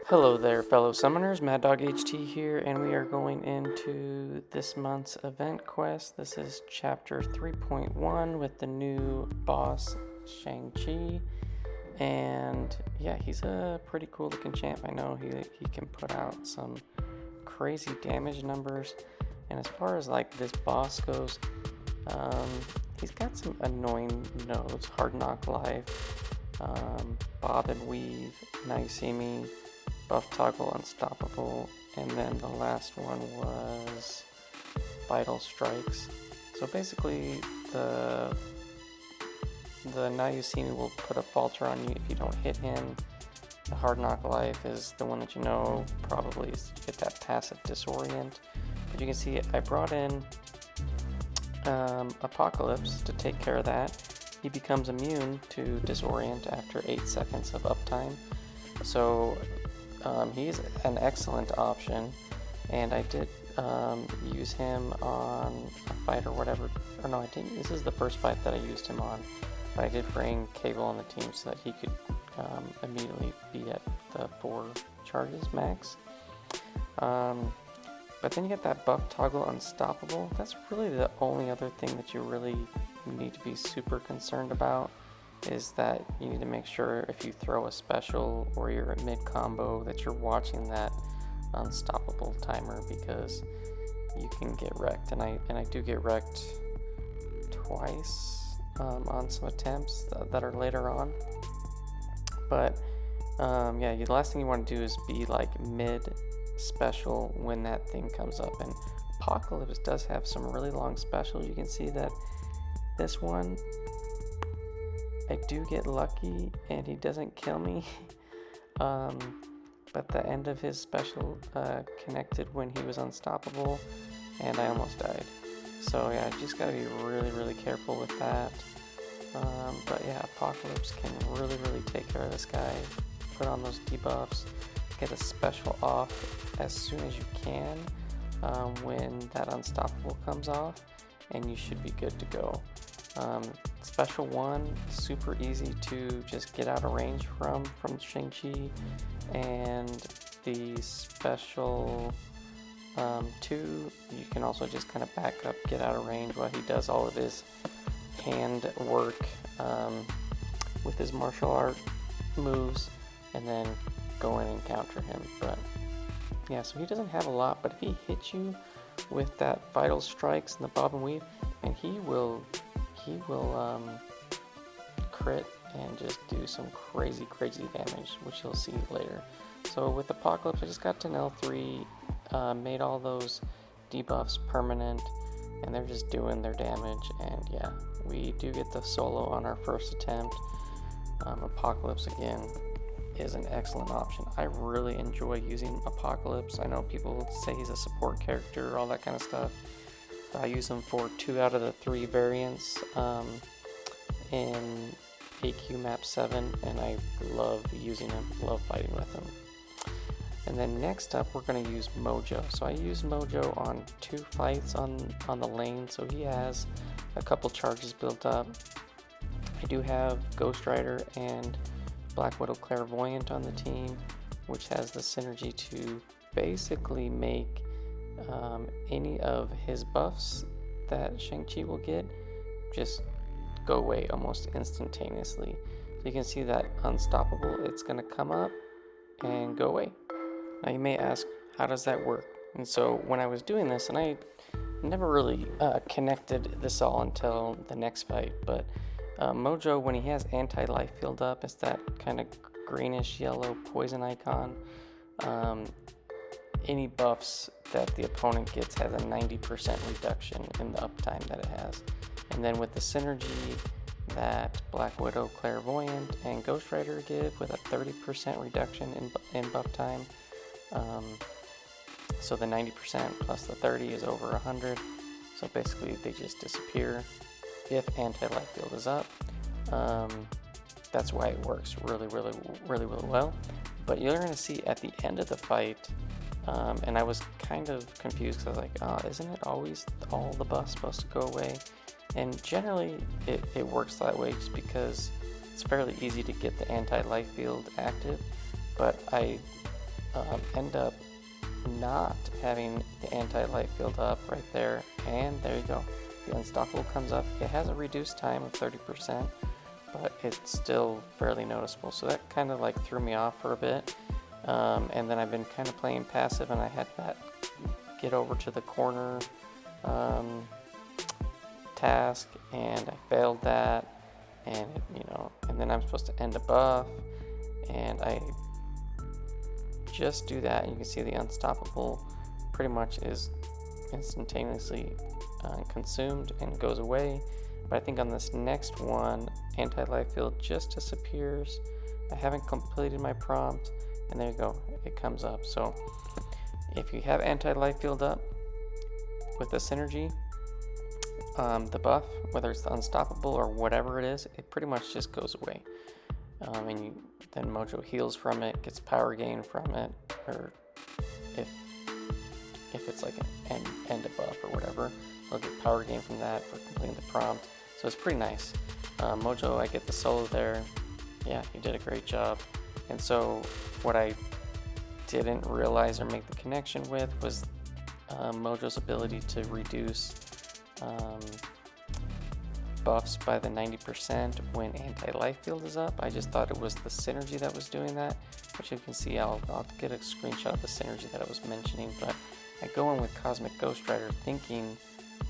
Hello there, fellow summoners. Mad Dog HT here, and we are going into this month's event quest. This is chapter 3.1 with the new boss, Shang Chi. And yeah, he's a pretty cool looking champ. I know he can put out some crazy damage numbers. And as far as like this boss goes, he's got some annoying nodes. Hard Knock Life, Bob and Weave, Now You See Me, Buff Toggle Unstoppable, and then the last one was Vital Strikes. So basically the Now You See Me will put a falter on you if you don't hit him. The Hard Knock Life is the one that you know probably is to get that passive disorient. But you can see I brought in Apocalypse to take care of that. He becomes immune to disorient after 8 seconds of uptime. So he's an excellent option, and I did use him on a fight or whatever. Or no, I didn't. This is the first fight that I used him on, but I did bring Cable on the team so that he could immediately be at the 4 charges max. But then you get that buff toggle unstoppable. That's really the only other thing that you really need to be super concerned about, is that you need to make sure if you throw a special or you're at mid combo that you're watching that unstoppable timer, because you can get wrecked, and I do get wrecked twice on some attempts that are later on. But yeah, the last thing you want to do is be like mid special when that thing comes up. And Apocalypse does have some really long specials. You can see that this one I do get lucky and he doesn't kill me. But the end of his special connected when he was unstoppable, and I almost died. So yeah, just gotta be really careful with that. But yeah, Apocalypse can really take care of this guy. Put on those debuffs, get a special off as soon as you can when that unstoppable comes off, and you should be good to go. Special 1, super easy to just get out of range from Shang Chi, and the special 2, you can also just kind of back up, get out of range while he does all of his hand work with his martial art moves, and then go in and counter him. But yeah, so he doesn't have a lot, but if he hits you with that Vital Strikes and the Bob and Weave, and he will crit and just do some crazy damage, which you'll see later. So with Apocalypse, I just got to L3, made all those debuffs permanent, and they're just doing their damage. And yeah, we do get the solo on our first attempt. Apocalypse again is an excellent option. I really enjoy using Apocalypse. I know people say he's a support character, all that kind of stuff. I use him for 2 out of the 3 variants in AQ map 7, and I love using him, love fighting with him. And then next up, we're going to use Mojo. So I use Mojo on 2 fights on the lane, so he has a couple charges built up. I do have Ghost Rider and Black Widow Clairvoyant on the team, which has the synergy to basically make any of his buffs that Shang-Chi will get just go away almost instantaneously. So you can see that unstoppable, it's going to come up and go away. Now you may ask, how does that work? And so when I was doing this, and I never really connected this all until the next fight, but Mojo, when he has anti-life field up, it's that kind of greenish yellow poison icon. Any buffs that the opponent gets has a 90% reduction in the uptime that it has. And then with the synergy that Black Widow, Clairvoyant, and Ghost Rider give, with a 30% reduction in buff time, so the 90% plus the 30 is over 100. So basically they just disappear if anti-life field is up. That's why it works really well. But you're going to see at the end of the fight, and I was kind of confused because I was like, oh, isn't it always all the buffs supposed to go away? And generally it works that way just because it's fairly easy to get the anti-life field active. But I end up not having the anti-life field up right there, and there you go. The unstoppable comes up. It has a reduced time of 30%, but it's still fairly noticeable. So that kind of like threw me off for a bit. And then I've been kind of playing passive, and I had that get over to the corner task, and I failed that. And and then I'm supposed to end a buff, and I just do that, and you can see the unstoppable pretty much is instantaneously consumed and goes away. But I think on this next one, anti-life field just disappears. I haven't completed my prompt, and there you go, it comes up. So if you have anti-life field up with the synergy, the buff, whether it's the unstoppable or whatever it is, it pretty much just goes away. And then Mojo heals from it, gets power gain from it, or if it's like an end a buff or whatever, he'll get power gain from that for completing the prompt. So it's pretty nice. Mojo, I get the solo there. Yeah, he did a great job. And so what I didn't realize or make the connection with was Mojo's ability to reduce buffs by the 90% when anti-life field is up. I just thought it was the synergy that was doing that, which you can see. I'll get a screenshot of the synergy that I was mentioning, but I go in with Cosmic Ghost Rider thinking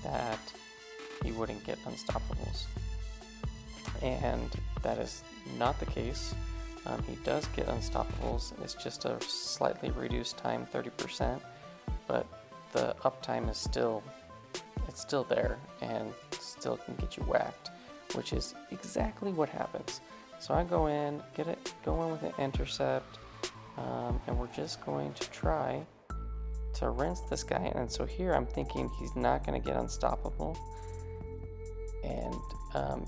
that he wouldn't get unstoppables, and that is not the case. He does get unstoppables. It's just a slightly reduced time, 30%, but the uptime is still there and still can get you whacked, which is exactly what happens. So I go in with an intercept, and we're just going to try to rinse this guy. And so here I'm thinking he's not going to get unstoppable, and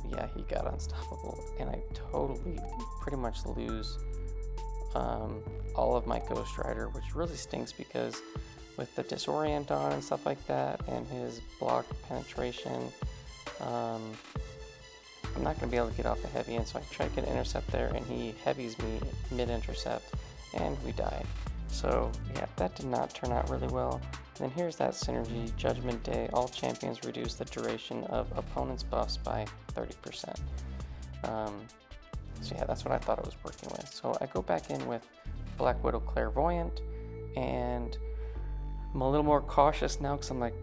yeah, he got unstoppable, and I totally pretty much lose all of my Ghost Rider, which really stinks because with the disorient on and stuff like that, and his block penetration, I'm not going to be able to get off the heavy, and so I try to get an intercept there, and he heavies me mid-intercept, and we die. So yeah, that did not turn out really well. And then here's that synergy, Judgment Day, all champions reduce the duration of opponents' buffs by 30%. So yeah, that's what I thought it was working with. So I go back in with Black Widow Clairvoyant, and I'm a little more cautious now because I'm like,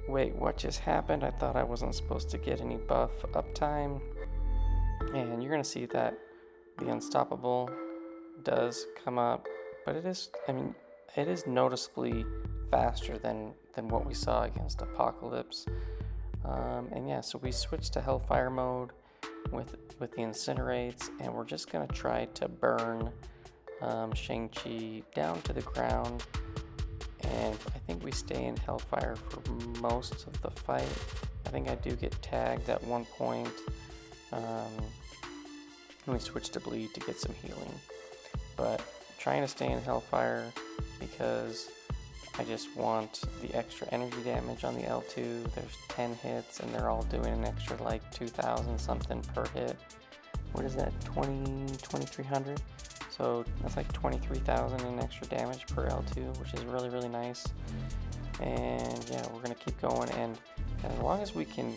wait, what just happened? I thought I wasn't supposed to get any buff uptime. And you're going to see that the unstoppable does come up, but it is noticeably faster than what we saw against Apocalypse. And yeah, so we switched to Hellfire mode with the Incinerates, and we're just going to try to burn Shang Chi down to the ground. And I think we stay in Hellfire for most of the fight. I think I do get tagged at one point. And we switch to Bleed to get some healing. But trying to stay in Hellfire because I just want the extra energy damage on the L2. There's 10 hits, and they're all doing an extra like 2,000 something per hit. What is that, 2,300? So that's like 23,000 in extra damage per L2, which is really, really nice. And yeah, we're gonna keep going, and as long as we can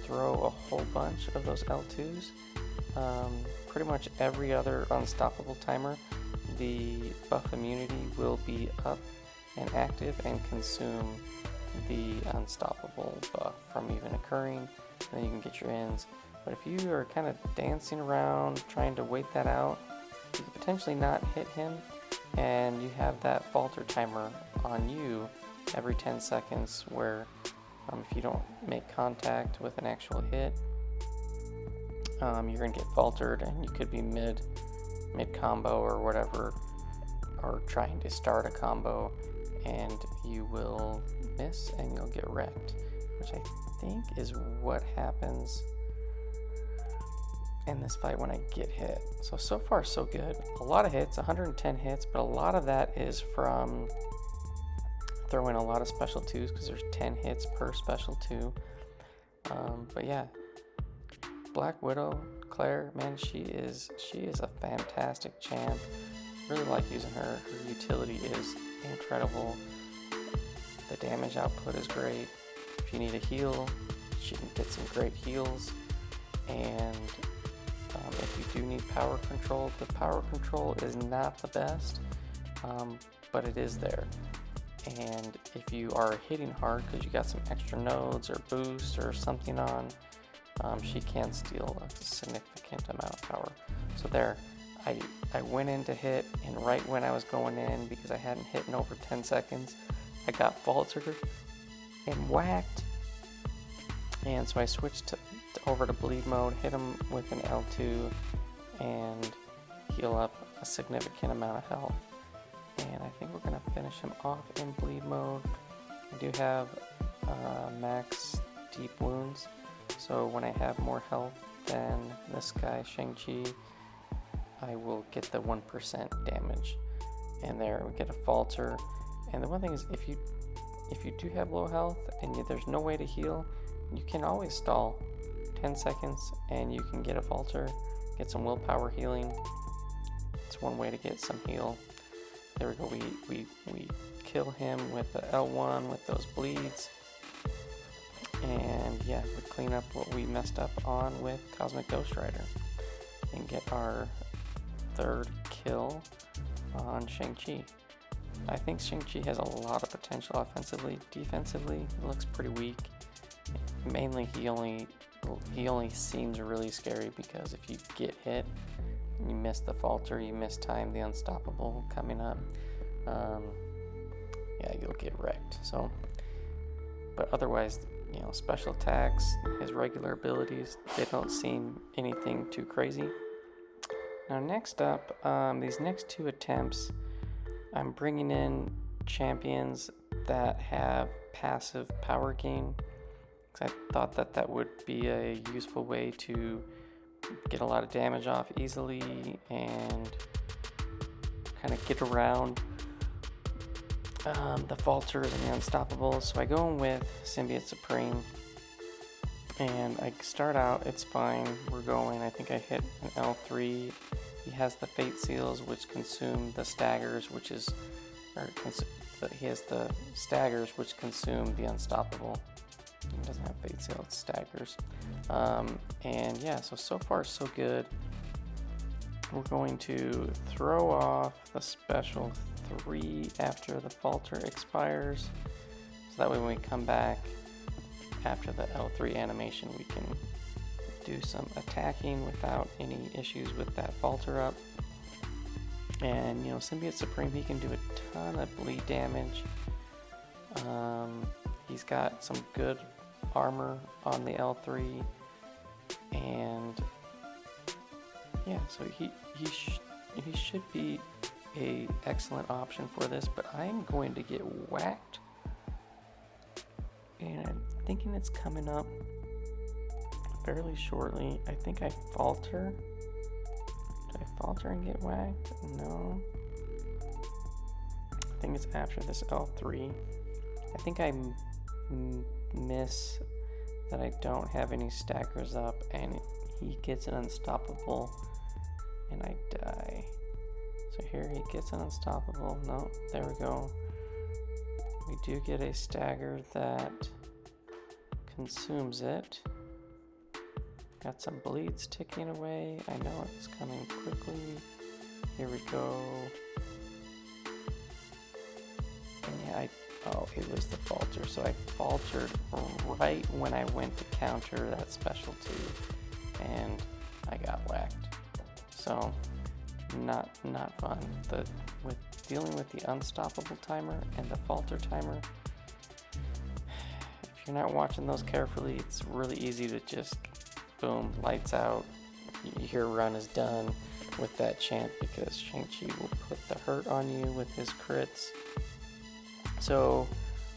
throw a whole bunch of those L2s, pretty much every other unstoppable timer, the buff immunity will be up and active and consume the unstoppable buff from even occurring, and then you can get your ends. But if you are kind of dancing around trying to wait that out, you could potentially not hit him, and you have that falter timer on you every 10 seconds where if you don't make contact with an actual hit, you're going to get faltered, and you could be mid combo or whatever, or trying to start a combo, and you will miss and you'll get wrecked, which I think is what happens in this fight when I get hit. So far so good. A lot of hits, 110 hits, but a lot of that is from throwing a lot of special twos because there's 10 hits per special two. But yeah, Black Widow, Claire, man, she is a fantastic champ. really like using her. Her utility is incredible. The damage output is great. If you need a heal, she can get some great heals. And if you do need power control, the power control is not the best, but it is there. And if you are hitting hard because you got some extra nodes or boosts or something on, she can steal a significant amount of power. So there, I went in to hit, and right when I was going in, because I hadn't hit in over 10 seconds, I got faltered and whacked. And so I switched over to bleed mode, hit him with an L2, and heal up a significant amount of health. And I think we're going to finish him off in bleed mode. I do have max deep wounds, so when I have more health than this guy, Shang Chi, I will get the 1% damage. And there we get a falter. And the one thing is, if you do have low health and there's no way to heal, you can always stall 10 seconds and you can get a falter, get some willpower healing. It's one way to get some heal. There we go, we kill him with the L1 with those bleeds. And yeah, we clean up what we messed up on with Cosmic Ghost Rider and get our third kill on Shang-Chi. I think Shang-Chi has a lot of potential offensively. Defensively, it looks pretty weak. Mainly he only seems really scary because if you get hit, you miss the falter, you miss time, the unstoppable coming up, yeah, you'll get wrecked. So, but otherwise, you know, special attacks, his regular abilities, they don't seem anything too crazy. Now next up, these next two attempts, I'm bringing in champions that have passive power gain, because I thought that would be a useful way to get a lot of damage off easily and kind of get around the falters and the unstoppables. So I go in with SymSupreme, and I start out, it's fine, we're going, I think I hit an L3. He has the Fate Seals, which consume the staggers, which is, he has the staggers, which consume the unstoppable. He doesn't have Fate Seal, it's staggers. And yeah, so far so good. We're going to throw off the special 3 after the falter expires, so that way when we come back after the L3 animation, we can do some attacking without any issues with that falter up. And you know, SymSupreme, he can do a ton of bleed damage. He's got some good armor on the L3, and yeah, so he should be a excellent option for this, but I'm going to get whacked, and I'm thinking it's coming up fairly shortly. I think I falter. Did I falter and get whacked? No. I think it's after this L3. I think I miss that I don't have any staggers up, and he gets an unstoppable and I die. So here he gets an unstoppable. No, there we go. We do get a stagger that consumes it. Got some bleeds ticking away. I know it's coming quickly. Here we go. And yeah, oh, it was the falter. So I faltered right when I went to counter that special 2, and I got whacked. So not fun. With dealing with the unstoppable timer and the falter timer, if you're not watching those carefully, it's really easy to just boom, lights out. Your run is done with that champ, because Shang-Chi will put the hurt on you with his crits. So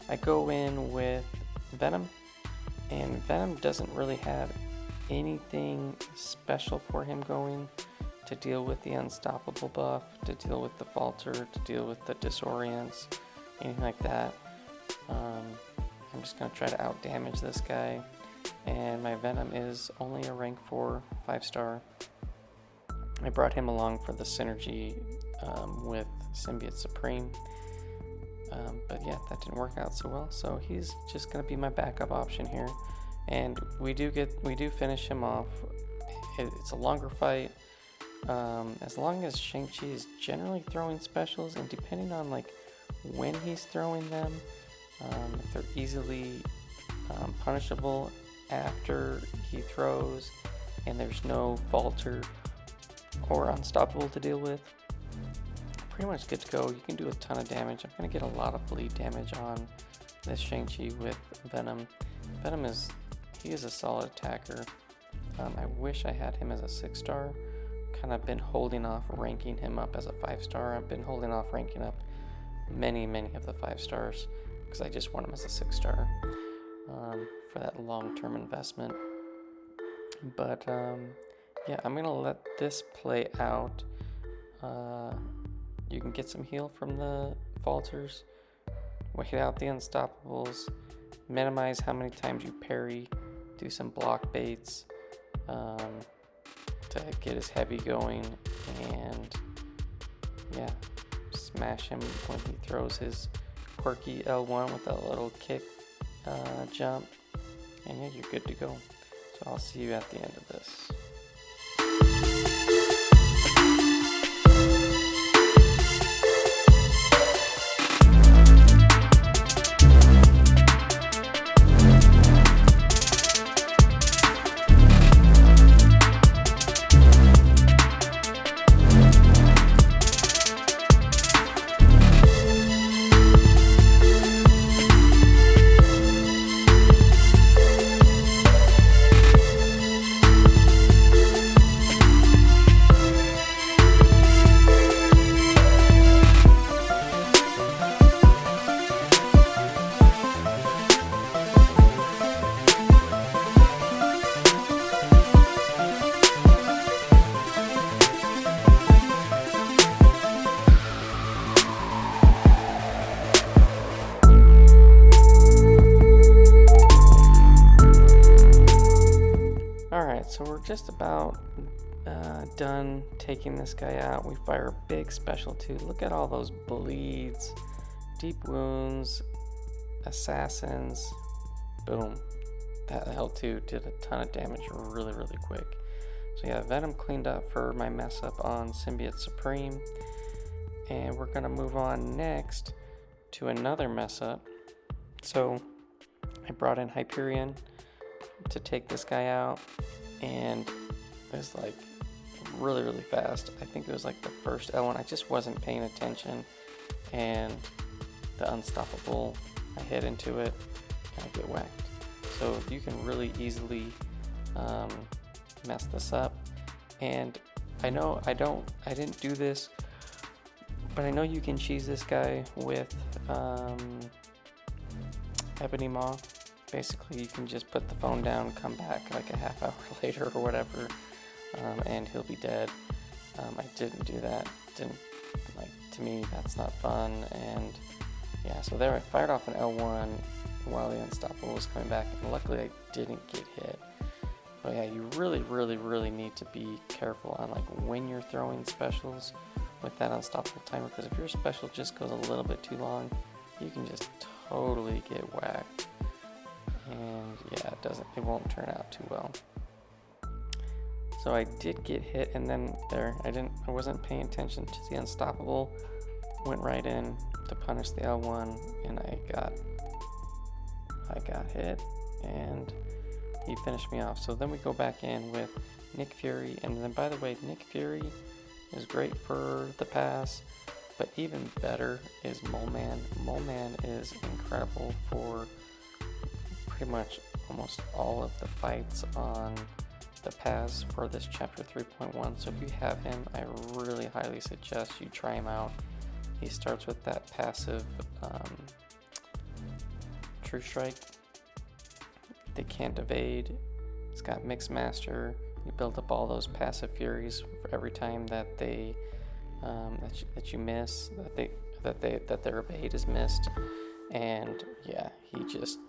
I go in with Venom, and Venom doesn't really have anything special for him going to deal with the unstoppable buff, to deal with the falter, to deal with the disorients, anything like that. I'm just going to try to out damage this guy, and my Venom is only a rank 4 5-star. I brought him along for the synergy with Symbiote Supreme. But yeah, that didn't work out so well, so he's just gonna be my backup option here. And we do finish him off. It's a longer fight. As long as Shang Chi is generally throwing specials, and depending on like when he's throwing them, if they're easily punishable after he throws, and there's no falter or unstoppable to deal with, pretty much good to go. You can do a ton of damage. I'm gonna get a lot of bleed damage on this Shang Chi with Venom. Venom is a solid attacker. I wish I had him as a 6-star. Kind of been holding off ranking him up as a 5-star. I've been holding off ranking up many of the 5-stars because I just want him as a 6-star for that long-term investment. But yeah, I'm gonna let this play out. You can get some heal from the falters, wait out the unstoppables, minimize how many times you parry, do some block baits to get his heavy going, and yeah, smash him when he throws his quirky L1 with that little kick jump, and yeah, you're good to go. So I'll see you at the end of this. So we're just about done taking this guy out. We fire a big special too. Look at all those bleeds, deep wounds, assassins. Boom. That L2 did a ton of damage really quick. So yeah, Venom cleaned up for my mess up on Symbiote Supreme. And we're gonna move on next to another mess up. So I brought in Hyperion to take this guy out, and it was like really fast. I think it was like the first L1. I just wasn't paying attention, and the unstoppable, I hit into it and I get whacked. So you can really easily mess this up. And I know I didn't do this, but I know you can cheese this guy with Ebony Maw. Basically, you can just put the phone down, come back like a half hour later or whatever, and he'll be dead. I didn't do that. To me, that's not fun. And yeah, so there I fired off an L1 while the unstoppable was coming back, and luckily I didn't get hit. But yeah, you really need to be careful on like when you're throwing specials with that unstoppable timer, because if your special just goes a little bit too long, you can just totally get whacked. And yeah, it won't turn out too well. So I did get hit, and then I wasn't paying attention to the unstoppable, went right in to punish the L1, and I got hit, and he finished me off. So then we go back in with Nick Fury, and then by the way, Nick Fury is great for the pass, but even better is Mole Man. Mole Man is incredible for pretty much almost all of the fights on the pass for this chapter 3.1. So if you have him, I really highly suggest you try him out. He starts with that passive True Strike. They can't evade. It's got Mix Master. You build up all those passive furies for every time that they that you miss, that their evade is missed. And yeah, he just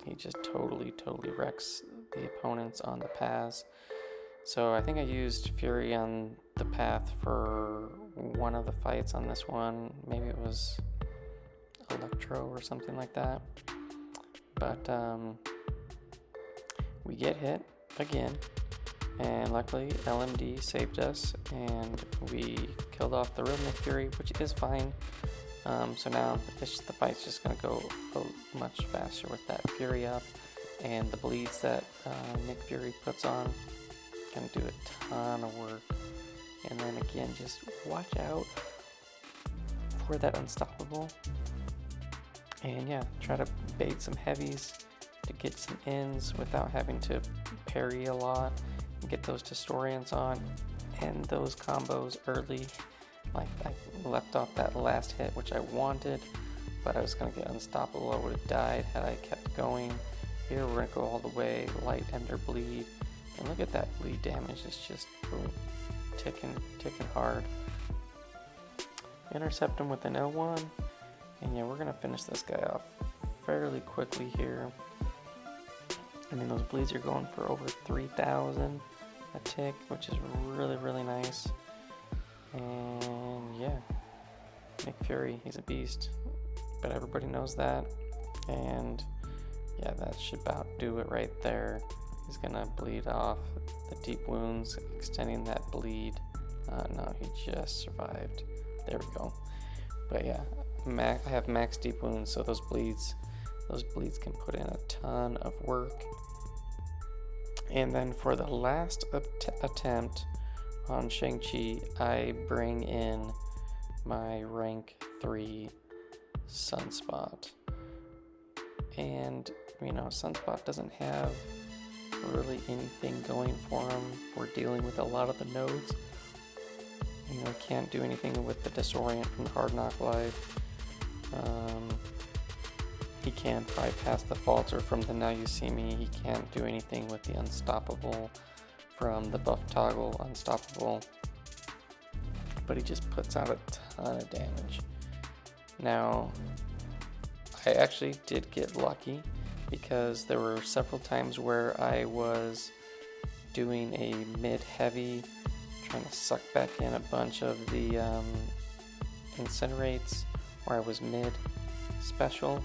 totally wrecks the opponents on the paths. So I think I used Fury on the path for one of the fights on this one. Maybe it was Electro or something like that. But we get hit again, and luckily LMD saved us, and we killed off the real Nick Fury, which is fine. So now the fight's just going to go much faster with that Fury up, and the bleeds that Nick Fury puts on can do a ton of work. And then again, just watch out for that unstoppable, and yeah, try to bait some heavies to get some ins without having to parry a lot, and get those disorients on and those combos early. Like, I left off that last hit, which I wanted, but I was going to get unstoppable. I would have died had I kept going. Here we're going to go all the way, light ender bleed, and look at that bleed damage. It's just boom, ticking hard. Intercept him with an L1, and yeah, we're going to finish this guy off fairly quickly here. I mean, those bleeds are going for over 3,000 a tick, which is really, really nice. And yeah, Nick Fury, he's a beast, but everybody knows that. And yeah, that should about do it right there. He's gonna bleed off the deep wounds, extending that bleed. No, he just survived. There we go. But yeah, I have max deep wounds, so those bleeds can put in a ton of work. And then for the last attempt on Shang Chi, I bring in my rank 3 Sunspot. And you know, Sunspot doesn't have really anything going for him. We're dealing with a lot of the nodes. You know, can't do anything with the disorient from the Hard Knock Life. He can't bypass the falter from the Now You See Me. He can't do anything with the unstoppable from the buff toggle unstoppable. But he just puts out a ton of damage. Now, I actually did get lucky because there were several times where I was doing a mid-heavy, trying to suck back in a bunch of the incinerates, where I was mid-special,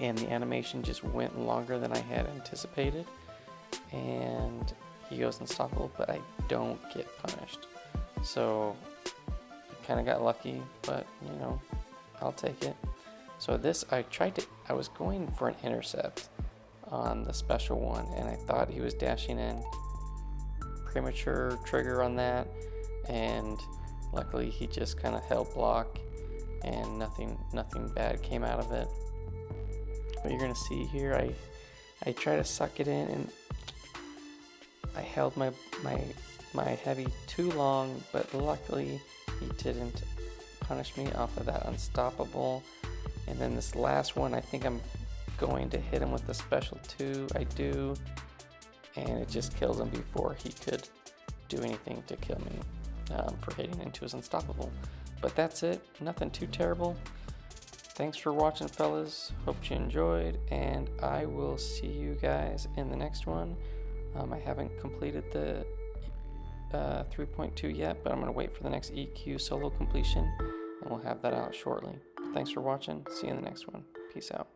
and the animation just went longer than I had anticipated, and he goes unstoppable, but I don't get punished. So I kind of got lucky, but you know, I'll take it. So this, I was going for an intercept on the special one, and I thought he was dashing in. Premature trigger on that, and luckily he just kind of held block, and nothing bad came out of it. What you're gonna see here, I try to suck it in, and I held my heavy too long, but luckily he didn't punish me off of that unstoppable. And then this last one, I think I'm going to hit him with the special 2. I do, and it just kills him before he could do anything to kill me for hitting into his unstoppable. But that's it, nothing too terrible. Thanks for watching, fellas. Hope you enjoyed, and I will see you guys in the next one. I haven't completed the 3.2 yet, but I'm going to wait for the next EQ solo completion, and we'll have that out shortly. Thanks for watching. See you in the next one. Peace out.